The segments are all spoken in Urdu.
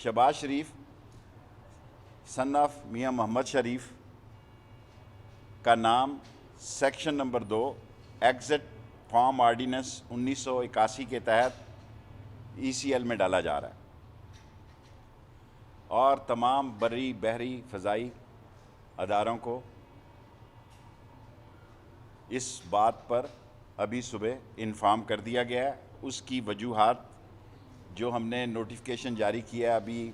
شہباز شریف سن آف میاں محمد شریف کا نام section number 2 exit form ordinance 1981 کے تحت ECL میں ڈالا جا رہا ہے، اور تمام بری بحری فضائی اداروں کو اس بات پر ابھی صبح انفارم کر دیا گیا ہے۔ اس کی وجوہات جو ہم نے نوٹیفیکیشن جاری کیا ہے ابھی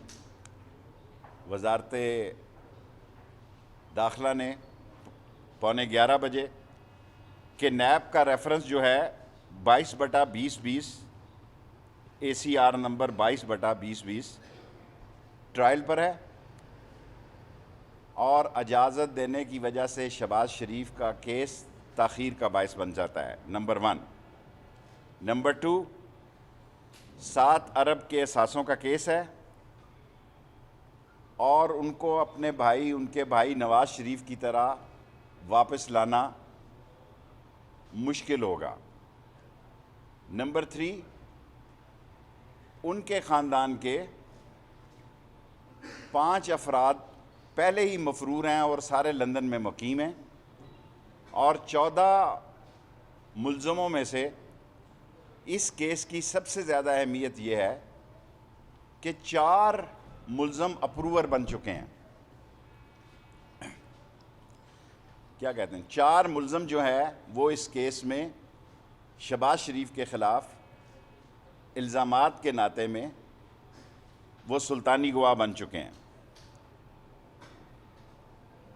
وزارت داخلہ نے 11:15 بجے، کہ نیب کا ریفرنس جو ہے 22/2020 ACR نمبر 22/2020 ٹرائل پر ہے، اور اجازت دینے کی وجہ سے شہباز شریف کا کیس تاخیر کا باعث بن جاتا ہے، نمبر 1۔ نمبر 2، 7 ارب کے اثاثوں کا کیس ہے، اور ان کو اپنے بھائی، ان کے بھائی نواز شریف کی طرح واپس لانا مشکل ہوگا۔ نمبر 3، ان کے خاندان کے 5 افراد پہلے ہی مفرور ہیں اور سارے لندن میں مقیم ہیں، اور 14 ملزموں میں سے اس کیس کی سب سے زیادہ اہمیت یہ ہے کہ 4 ملزم اپروور بن چکے ہیں۔ کیا کہتے ہیں، 4 ملزم جو ہے وہ اس کیس میں شہباز شریف کے خلاف الزامات کے ناطے میں وہ سلطانی گواہ بن چکے ہیں۔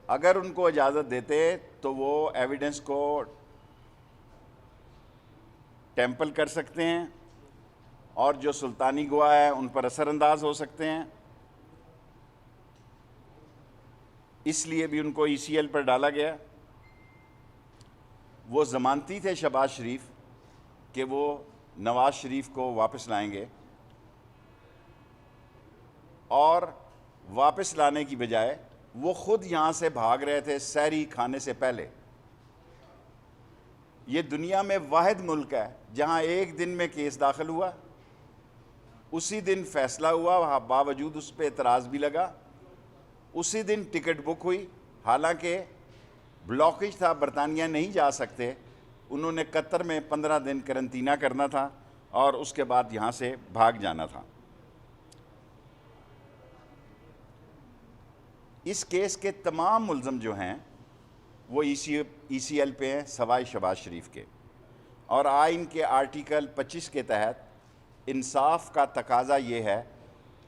اگر ان کو اجازت دیتے تو وہ ایویڈنس کو ٹیمپل کر سکتے ہیں، اور جو سلطانی گواہ ہیں ان پر اثر انداز ہو سکتے ہیں، اس لیے بھی ان کو ECL پر ڈالا گیا۔ وہ ضمانتی تھے شہباز شریف کہ وہ نواز شریف کو واپس لائیں گے، اور واپس لانے کی بجائے وہ خود یہاں سے بھاگ رہے تھے سحری کھانے سے پہلے۔ یہ دنیا میں واحد ملک ہے جہاں ایک دن میں کیس داخل ہوا، اسی دن فیصلہ ہوا، باوجود اس پہ اعتراض بھی لگا، اسی دن ٹکٹ بک ہوئی، حالانکہ بلاکیج تھا، برطانیہ نہیں جا سکتے، انہوں نے قطر میں 15 دن قرنطینہ کرنا تھا اور اس کے بعد یہاں سے بھاگ جانا تھا۔ اس کیس کے تمام ملزم جو ہیں وہ ECL پہ ہیں سوائے شہباز شریف کے، اور آئین کے آرٹیکل 25 کے تحت انصاف کا تقاضا یہ ہے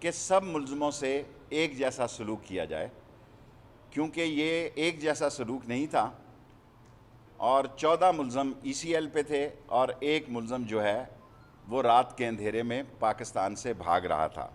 کہ سب ملزموں سے ایک جیسا سلوک کیا جائے، کیونکہ یہ ایک جیسا سلوک نہیں تھا، اور 14 ملزم ECL پہ تھے اور ایک ملزم جو ہے وہ رات کے اندھیرے میں پاکستان سے بھاگ رہا تھا۔